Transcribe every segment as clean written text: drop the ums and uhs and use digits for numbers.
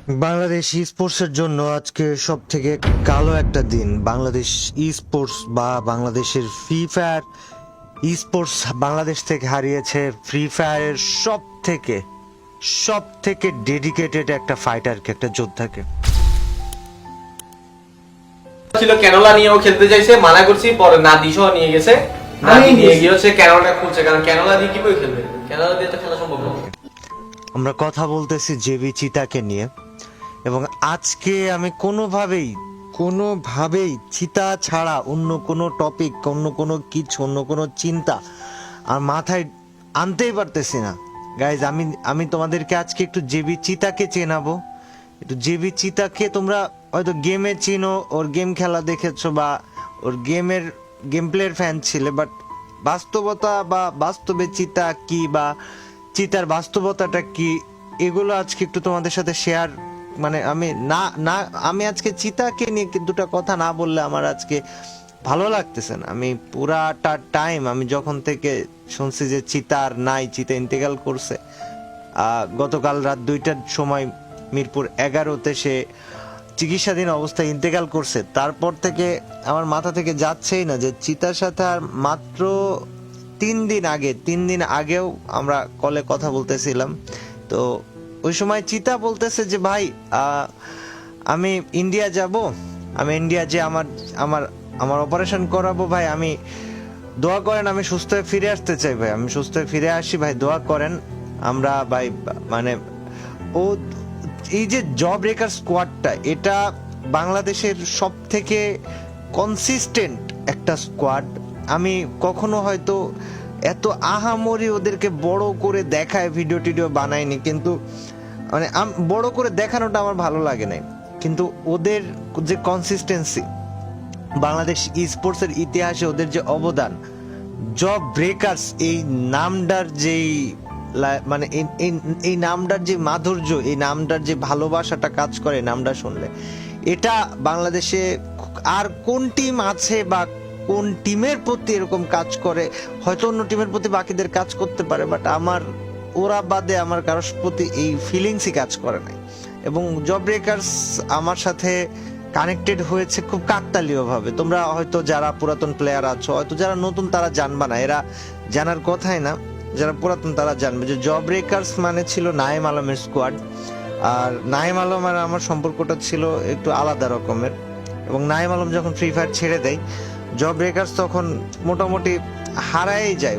বাংলাদেশ ই স্পোর্টসের জন্য আজকে সব থেকে কালো একটা দিন। বাংলাদেশ ই স্পোর্টস বা বাংলাদেশের ফ্রি ফায়ার ই স্পোর্টস বাংলাদেশ থেকে হারিয়েছে ফ্রি ফায়ারের সব থেকে ডেডিকেটেড একটা ফাইটারকে, একটা যোদ্ধাকে। ছিল ক্যানোলা নিয়েও খেলতে চাইছে, মানা করছি, পরে নাদিসহ নিয়ে গেছে। নাদি নিয়ে গিয়ে হচ্ছে ক্যানোলা খুঁজছে, কারণ ক্যানোলা দিয়ে কিভাবে খেলবে, ক্যানোলা দিয়ে তো খেলা সম্ভব না। আমরা কথা বলতেছি জেবি চিতাকে নিয়ে, এবং আজকে আমি কোনোভাবেই চিতা ছাড়া অন্য কোনো টপিক, অন্য কোনো চিন্তা আর মাথায় আনতেই পারতেছি না। গাইজ, আমি তোমাদেরকে আজকে একটু জেবি চিতাকে চেনাবো। একটু জেবি চিতাকে তোমরা হয়তো গেমে চিনো, ওর গেম খেলা দেখেছো বা ওর গেম প্লের ফ্যান ছিলে, বাট বাস্তবতা বা বাস্তবে চিতা কি বা চিতার বাস্তবতাটা কি, এগুলো আজকে একটু তোমাদের সাথে শেয়ার, মানে আমি আজকে চিতাকে নিয়ে দুটা কথা না বললে আমার আজকে ভালো লাগতেছে না। আমি পুরাটা টাইম, আমি যখন থেকে শুনছি যে চিতা আর নাই, চিতা ইন্তেকাল করছে গতকাল রাত 2টার সময় মিরপুর 11-তে সে চিকিৎসাধীন অবস্থায় ইন্তেকাল করছে, তারপর থেকে আমার মাথা থেকে যাচ্ছেই না যে চিতার সাথে আর মাত্র 3 দিন আগেও আমরা কলে কথা বলতেছিলাম। তো ওই সময় চিতা বলতেছে যে ভাই, আমি ইন্ডিয়া যাব, আমি ইন্ডিয়া যে আমার আমার আমার অপারেশন করাবো ভাই, আমি দোয়া করেন, আমি সুস্থ হয়ে ফিরে আসতে চাই ভাই, আমি সুস্থ হয়ে ফিরে আসি ভাই, দোয়া করেন। আমরা ভাই মানে ও এই যে জব ব্রেকার স্কোয়াডটা, এটা বাংলাদেশের সব থেকে কনসিস্টেন্ট একটা স্কোয়াড। আমি কখনো হয়তো এত আহামরি ওদেরকে বড় করে দেখায় ভিডিও টিডিও বানাইনি, কিন্তু মানে বড় করে দেখানোটা আমার ভালো লাগে নাই, কিন্তু ওদের যে কনসিস্টেন্সি, বাংলাদেশ ই স্পোর্টসের ইতিহাসে ওদের যে অবদান, জব ব্রেকার্স এই নামটার যেই মানে এই নামটার যে মাধুর্য, এই নামটার যে ভালোবাসাটা কাজ করে নামটা শুনলে, এটা বাংলাদেশে আর কোন টিম আছে বা কোন টিমের প্রতি এরকম কাজ করে? হয়তো অন্য টিমের প্রতি বাকিদের কাজ করতে পারে, বাট আমার ওরা বাদে আমার কারোর প্রতি এই ফিলিংসই কাজ করে নাই। এবং জব ব্রেকার্স আমার সাথে কানেক্টেড হয়েছে খুব কাকতালীয় ভাবে। তোমরা হয়তো যারা পুরাতন প্লেয়ার আছো, হয়তো যারা নতুন তারা জানবা না, এরা জানার কথাই না, যারা পুরাতন তারা জানবে যে জব ব্রেকার্স মানে ছিল নাইম আলমের স্কোয়াড। আর নাইম আলম আর আমার সম্পর্কটা ছিল একটু আলাদা রকমের, এবং নাইম আলম যখন ফ্রি ফায়ার ছেড়ে দেয়, জব ব্রেকার্স তখন মোটামুটি হারাই যায়,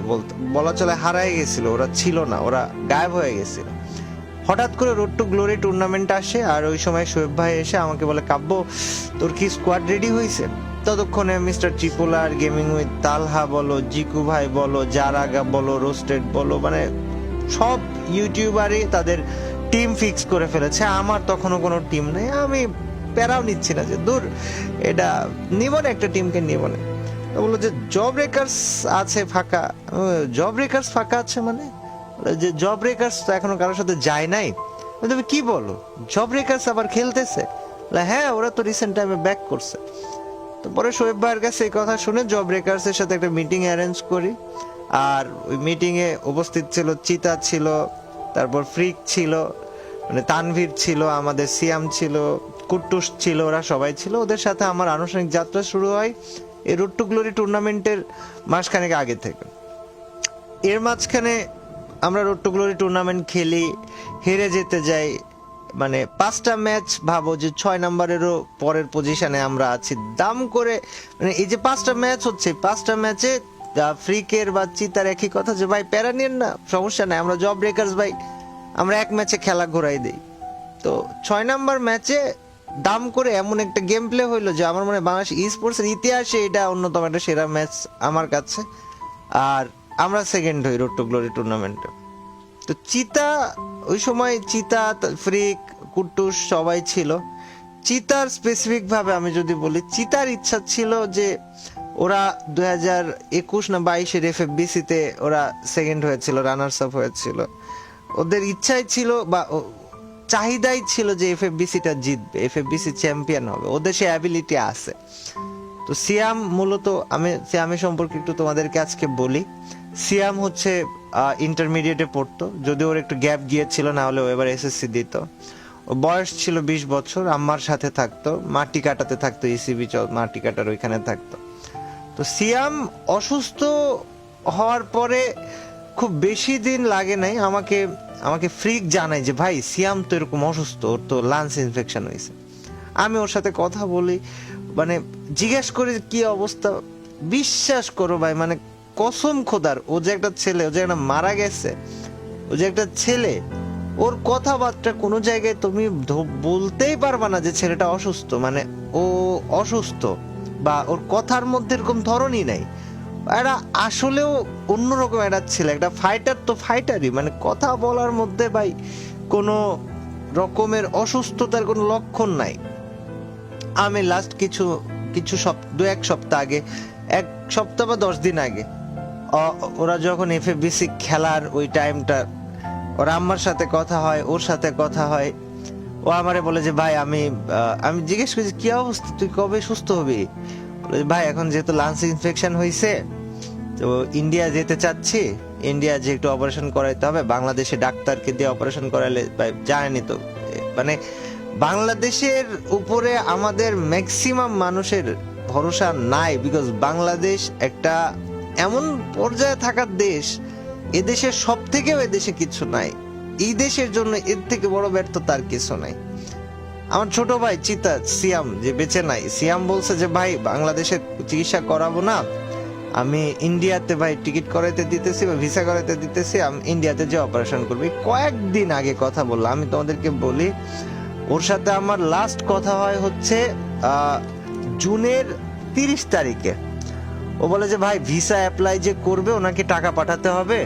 বলা চলে হারাই গেছিল, ওরা ছিল না, ওরা গায়েব হয়ে গেছিল। হঠাৎ করে রোড টু গ্লোরি টুর্নামেন্ট আসে, আর ওই সময় শোয়েব ভাই এসে আমাকে বলে, কাব্য তোর কি স্কোয়াড রেডি হয়েছে? ততক্ষণে মিস্টার চিপোলার, গেমিং উইথ তালহা বলো, জিকু ভাই বলো, জারাগা বলো, রোস্টেড বলো, মানে সব ইউটিউবারই তাদের টিম ফিক্স করে ফেলেছে। আমার তখনও কোনো টিম নেই, আমি প্যারাও নিচ্ছি না যে দূর, এটা নিব না, একটা টিমকে নিব না। তো বললো যে জব ব্রেকার্স আছে ফাঁকা। জব ব্রেকার্স ফাঁকা আছে মানে? যে জব ব্রেকার্স তো এখনো কারোর সাথে যায় নাই। তুমি কি বলো, জব ব্রেকার্স আবার খেলতেছে? হ্যাঁ, ওরা তো রিসেন্ট টাইমে ব্যাক করছে। তো পরে শোয়েব ভাইয়ের কাছে এই কথা শুনে জব ব্রেকার্স এর সাথে একটা মিটিং অ্যারেঞ্জ করি, আর ওই মিটিং এ উপস্থিত ছিল চিতা ছিল, তারপর ফ্রিক ছিল, মানে তানভীর ছিল, আমাদের সিয়াম ছিল, কুট্টুস ছিল, ওরা সবাই ছিল। ওদের সাথে আমার আনুষ্ঠানিক যাত্রা শুরু হয় এই রোড টু গ্লোরি টুর্নামেন্টের মাসখানেক আগে থেকে। এর মাঝখানে আমরা রোড টু গ্লোরি টুর্নামেন্ট খেলি, হেরে যেতে যাই, মানে 5টা ম্যাচ, ভাবো যে 6 নম্বরেরও পরের পজিশনে আমরা আছি দাম করে। মানে এই যে 5টা ম্যাচ হচ্ছে, 5টা ম্যাচে ফ্রিকের বা চিতার একই কথা যে ভাই প্যারা নিন না, সমস্যা নাই, আমরা জব ব্রেকার্স ভাই, আমরা এক ম্যাচে খেলা ঘোরাই দিই। তো 6 নম্বর ম্যাচে দাম করে এমন একটা গেম প্লে হইলো যে আমার মনে হয় বাংলাদেশ ই স্পোর্টসের ইতিহাসে এটা অন্যতম একটা সেরা ম্যাচ আমার কাছে। আর আমরা সেকেন্ড হই রোড টু গ্লোরি টুর্নামেন্টে। তো চিতা, ওই সময় চিতা, ফ্রিক, কুট্টুস সবাই ছিল। চিতার স্পেসিফিক ভাবে আমি যদি বলি, চিতার ইচ্ছা ছিল যে ওরা 2021 না 22-এর FFBC তে ওরা সেকেন্ড হয়েছিল, রানার্স আপ হয়েছিল। ওদের ইচ্ছাই ছিল বা চাহিদাই ছিল যে FFBC-টা জিতবে, FFBC চ্যাম্পিয়ন হবে, ওদের সে অ্যাবিলিটি আছে। তো সিয়াম মূলত, আমি সিয়ামের সম্পর্কে একটু তোমাদেরকে আজকে বলি। সিয়াম হচ্ছে ইন্টারমিডিয়েটে পড়তো, যদি ওর একটু গ্যাপ গিয়েছিল, না হলে ও এবার SSC দিত। ও ওর বয়স ছিল 20 বছর, আম্মার সাথে থাকতো, মাটি কাটাতে থাকতো, ইসিবি মাটি কাটার ওইখানে থাকতো। তো সিয়াম অসুস্থ হওয়ার পরে খুব বেশি দিন লাগে নাই, আমাকে ফ্রিক জানায় যে ভাই সিয়াম তো এরকম অসুস্থ, ওর তো লাংস ইনফেকশন হয়েছে। আমি ওর সাথে কথা বলি, মানে জিজ্ঞেস করি কি অবস্থা। বিশ্বাস করো ভাই, মানে কসম খোদার, ও যে একটা ছেলে, ও যে একটা মারা গেছে, ও যে একটা ছেলে, ওর কথাবার্তা কোনো জায়গায় তুমি বলতেই পারবা না যে ছেলেটা অসুস্থ, মানে ও অসুস্থ, বা ওর কথার মধ্যে এরকম ধরনই নাই। এরা আসলেও অন্যরকম একটা ছেলে, একটা ফাইটার তো ফাইটারই, মানে কথা বলার মধ্যে ভাই কোনো রকমের অসুস্থতার কোনো লক্ষণ নাই। আমি লাস্ট দু এক সপ্তাহ আগে, 1 সপ্তাহ বা 10 দিন আগে, ওরা যখন এফএফবিসি খেলার ওই টাইমটা, ওর আম্মার সাথে কথা হয়, ওর সাথে কথা হয়। ও আমারে বলে যে ভাই আমি জিজ্ঞেস করছি কি অবস্থা, তুই কবে সুস্থ হবি? বলে ভাই এখন যেহেতু লাংস ইনফেকশন হয়েছে তো ইন্ডিয়া যেতে চাচ্ছি, ইন্ডিয়া যে একটু অপারেশন করাইতে হবে, বাংলাদেশে ডাক্তারকে দিয়ে অপারেশন করাইলে, ভাই জানেনি তো, মানে বাংলাদেশের উপরে আমাদের ম্যাক্সিমাম মানুষের ভরসা নাই, বিকজ বাংলাদেশ একটা এমন পর্যায়ে থাকার দেশ, এদেশের সব থেকেও এদেশে কিছু নাই, এই দেশের জন্য এর থেকে বড় ব্যর্থতা আর কিছু নাই। আমার ছোট ভাই চিতা সিয়াম যে বেঁচে নাই, সিয়াম বলছে যে ভাই বাংলাদেশে চিকিৎসা করাবো না, আমি ইন্ডিয়াতে ভাই টিকিট করাইতে দিতেছি বা ভিসা করাইতে দিতেছি, আমি ইন্ডিয়াতে যে অপারেশন করবি। কয়েকদিন আগে কথা বললাম, আমি তোমাদেরকে বলি, ওর সাথে আমার লাস্ট কথা হয় হচ্ছে জুনের 30 তারিখে। ও বলে যে ভাই ভিসা অ্যাপ্লাই যে করবে ওনাকে টাকা পাঠাতে হবে।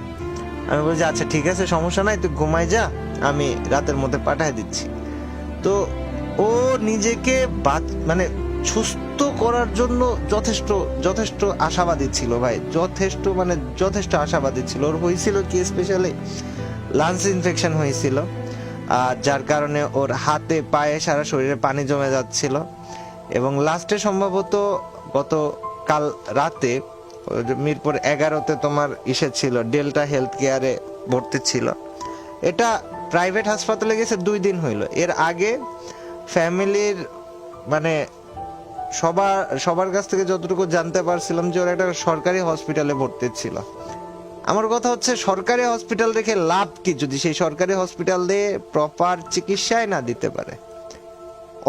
আমি বলি যে আচ্ছা ঠিক আছে, সমস্যা নাই, তুই ঘুমাই যা, আমি রাতের মধ্যে পাঠিয়ে দিচ্ছি। তো ও নিজেকে মানে সুস্থ করার জন্য যথেষ্ট আশাবাদী ছিল ভাই, যথেষ্ট আশাবাদী ছিল। ওর হয়েছিল কি স্পেশালি লাংস ইনফেকশন হয়েছিল, আর যার কারণে ওর হাতে পায়ে সারা শরীরে পানি জমে যাচ্ছিল, এবং লাস্টে সম্ভবত গতকাল রাতে মিরপুর 11-তে তোমার ছিল, ডেল্টা হেলথ কেয়ারে ভর্তি ছিল। এটা প্রাইভেট হাসপাতালে গেছে 2 দিন হইল। এর আগে ফ্যামিলির মানে সবার কাছ থেকে যতটুকু জানতে পারছিলাম যে ওরা একটা সরকারি হসপিটালে ভর্তি ছিল। আমার কথা হচ্ছে সরকারি হসপিটাল রেখে লাভ কি যদি সেই সরকারি হসপিটাল দিয়ে প্রপার চিকিৎসায় না দিতে পারে।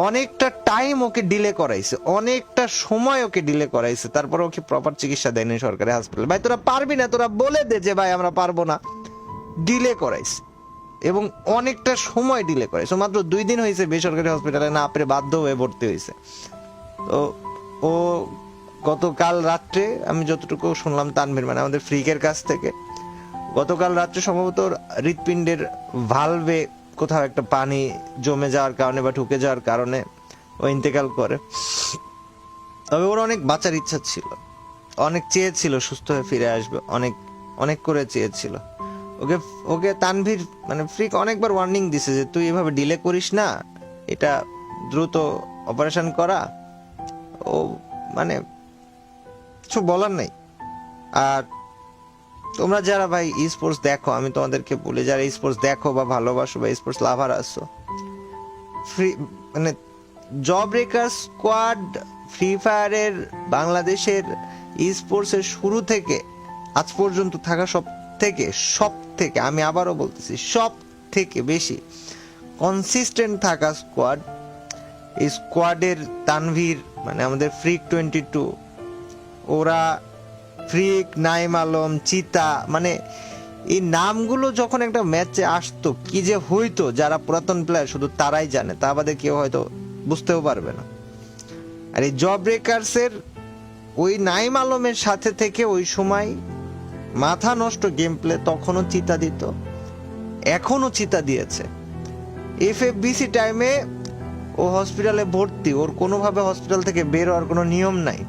অনেকটা টাইম ওকে ডিলে করাইছে, অনেকটা সময় ওকে ডিলে করাইছে, তারপর ওকে প্রপার চিকিৎসা দেয়নি সরকারি হসপিটাল। ভাই তোরা পারবি না, তোরা বলে দে যে ভাই আমরা পারবো না, ডিলে করাইছে, এবং অনেকটা সময় ডিলে করাইছে। মাত্র 2 দিন হয়েছে বেসরকারি হসপিটালে না পেরে বাধ্য হয়ে ভর্তি হয়েছে। তো ও গতকাল রাত্রে, আমি যতটুকু শুনলাম তানভীর মানে আমাদের ফ্রিকের কাছ থেকে, গতকাল রাত্রে সম্ভবত হৃৎপিণ্ডের ভালভে কোথাও একটা পানি জমে যাওয়ার কারণে বা ঢুকে যাওয়ার কারণে ও ইন্তেকাল করে। তবে ওর অনেক বাঁচার ইচ্ছা ছিল, অনেক চেয়েছিল সুস্থ হয়ে ফিরে আসবে, অনেক করে চেয়েছিল। ওকে তানভীর মানে ফ্রিক অনেকবার ওয়ার্নিং দিছে যে তুই এভাবে ডিলে করিস না, এটা দ্রুত অপারেশন করা। ও মানে কিছু বলার নাই। আর তোমরা যারা ভাই স্পোর্টস দেখো, আমি তোমাদেরকে বলি, যারা স্পোর্টস দেখো বা ভালোবাসো বা স্পোর্টস লাভার আছো, মানে জব ব্রেকার স্কোয়াড ফ্রি ফায়ারের বাংলাদেশের স্পোর্টস এর শুরু থেকে আজ পর্যন্ত থাকা সব থেকে আমি আবারও বলতেছি, সব থেকে বেশি কনসিস্টেন্ট থাকা স্কোয়াড, এই স্কোয়াডের তানভীর মানে আমাদের ফ্রিক 22, ওরা ফ্রিক, নাইম আলম, চিতা, মানে এই নামগুলো যখন একটা ম্যাচে আসতো কি যে হইতো, যারা পুরাতন প্লেয়ার শুধু তারাই জানে, তা বাদে কেউ হয়তো বুঝতেও পারবে না। আর এই জব ব্রেকার্স এর ওই নাইম আলমের সাথে থেকে ওই সময় মাথা নষ্ট গেম প্লে তখনও চিতা দিত, এখনো চিতা দিয়েছে। এফএফবিসি টাইমে ও হসপিটালে ভর্তি, ওর কোনোভাবে হসপিটাল থেকে বের হওয়ার কোনো নিয়ম নাই।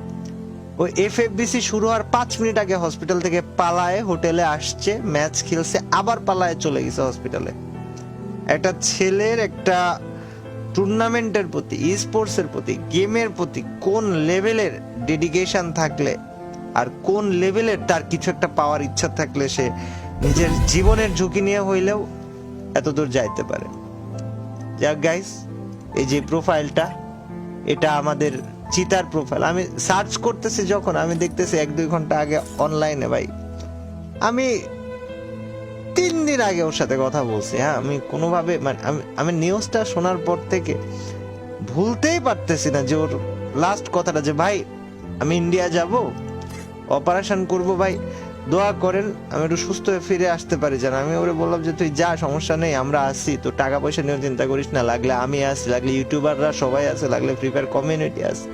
ওই এফএফবিসি শুরু হওয়ার 5 মিনিট আগে হসপিটাল থেকে পালায়ে হোটেলে আসছে, ম্যাচ খেলছে, আবার পালায়ে চলে গেছে হসপিটালে। একটা ছেলের একটা টুর্নামেন্টের প্রতি, স্পোর্টস এর প্রতি, গেমের প্রতি কোন লেভেলের ডেডিকেশন থাকলে আর কোন লেভেলের তার কিছু একটা পাওয়ার ইচ্ছা থাকলে সে নিজের জীবনের ঝুঁকি নিয়ে হইলেও এত দূর যাইতে পারে। যাক গাইস, এই যে প্রোফাইলটা, এটা আমাদের চিতার প্রোফাইল। আমি সার্চ করতেছি যখন, আমি দেখতেছি 1-2 ঘন্টা আগে অনলাইনে ভাই, আমি 3 দিন আগে ওর সাথে কথা বলছি। হ্যাঁ, আমি কোনোভাবে মানে আমি নিউজটা শোনার পর থেকে ভুলতেই পারতেছি না যে ওর লাস্ট কথাটা যে ভাই আমি ইন্ডিয়া যাব, অপারেশন করব, ভাই দোয়া করেন আমি একটু সুস্থ হয়ে ফিরে আসতে পারি। জান আমি ওরে বললাম যে তুই যা, সমস্যা নেই, আমরা আসি, তো টাকা পয়সা নিয়েও চিন্তা করিস না, লাগলে আমি আসি, লাগলে ইউটিউবাররা সবাই আছে, লাগলে ফ্রি ফায়ার কমিউনিটি আছে।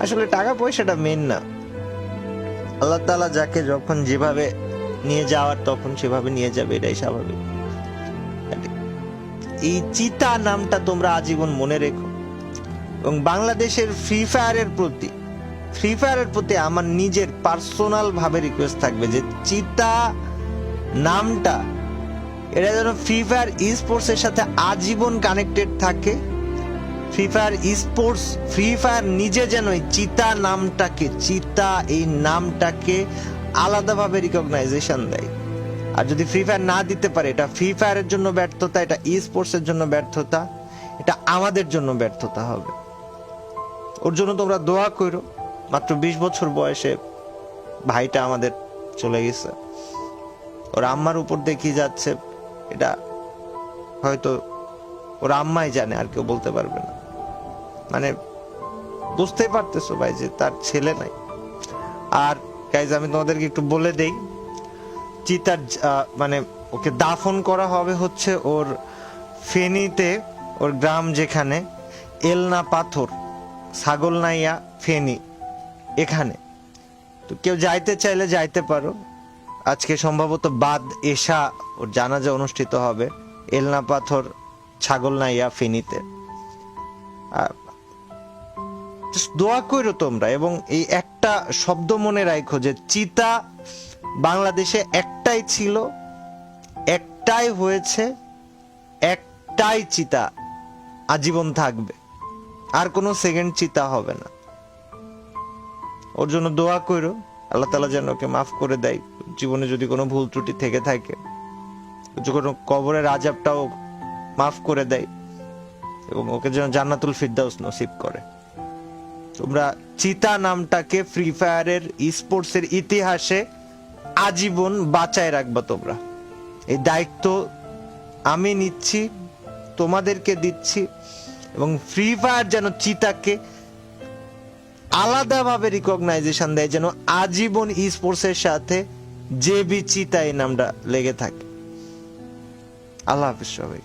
আসলে টাকা পয়সাটা মেন না, আল্লাহ তাআলা যাকে যখন যেভাবে নিয়ে যাওয়ার তখন সেভাবে নিয়ে যাবে, এটাই স্বাভাবিক। এই চিতা নামটা তোমরা আজীবন মনে রেখো। এবং বাংলাদেশের ফ্রি ফায়ারের প্রতি আমার নিজের পার্সোনাল ভাবে রিকোয়েস্ট থাকবে যে চিতা নামটা এটা যেন ফ্রি ফায়ার ই স্পোর্টস এর সাথে আজীবন কানেক্টেড থাকে। ফ্রি ফায়ার নিজে যেন এই চিতা এই নামটাকে আলাদাভাবে রিকগনাইজেশন দেয়। আর যদি ফ্রি ফায়ার না দিতে পারে, এটা ফ্রি ফায়ারের জন্য ব্যর্থতা, এটা ই স্পোর্টস এর জন্য ব্যর্থতা, এটা আমাদের জন্য ব্যর্থতা হবে। ওর জন্য তোমরা দোয়া করো। মাত্র 20 বছর বয়সে ভাইটা আমাদের চলে গেছে, ওর আম্মার উপর দেখি যাচ্ছে, এটা হয়তো ওর আম্মাই জানে, আর কেউ বলতে পারবে না। মানে বুঝতেই পারতেছো ভাই যে তার ছেলে নাই। আর গাইজ আমি তোমাদেরকে একটু বলে দেই, চিতার মানে ওকে দাফন করা হবে হচ্ছে ওর ফেনীতে, ওর গ্রাম যেখানে এলনা পাথর, ছাগলনাইয়া, ফেনী, এখানে। তো কেউ যাইতে চাইলে যাইতে পারো। আজকে সম্ভবত বাদ এশা ওর জানাজা অনুষ্ঠিত হবে এলনা পাথর, ছাগলনাইয়া, ফেনীতে। দোয়া করো তোমরা, এবং এই একটা শব্দ মনে রাখো যে চিতা বাংলাদেশে একটাই ছিল, একটাই হয়েছে, একটাই চিতা আজীবন থাকবে, আর কোনো সেকেন্ড চিতা হবে না। ওর জন্য দোয়া করো, আল্লাহ তাআলা যেন ওকে মাফ করে দেয়, জীবনে যদি কোনো ভুল ত্রুটি থেকে থাকে, কোনো কবরের আযাবটাও মাফ করে দেয়, এবং ওকে যেন জান্নাতুল ফিরদাউস নসিব করে। তোমরা চিতা নামটাকে ফ্রি ফায়ারের স্পোর্টস এর ইতিহাসে আজীবন বাঁচায় রাখবা। তোমরা এই দায়িত্ব আমি নিচ্ছি, তোমাদেরকে দিচ্ছি, এবং ফ্রি ফায়ার যেন চিতাকে আলাদাভাবে রিকগনাইজেশন দেয়, যেন আজীবন স্পোর্টস এর সাথে জেবি চিতা এই নামটা লেগে থাকে। আল্লাহ হাফেজ সবাই।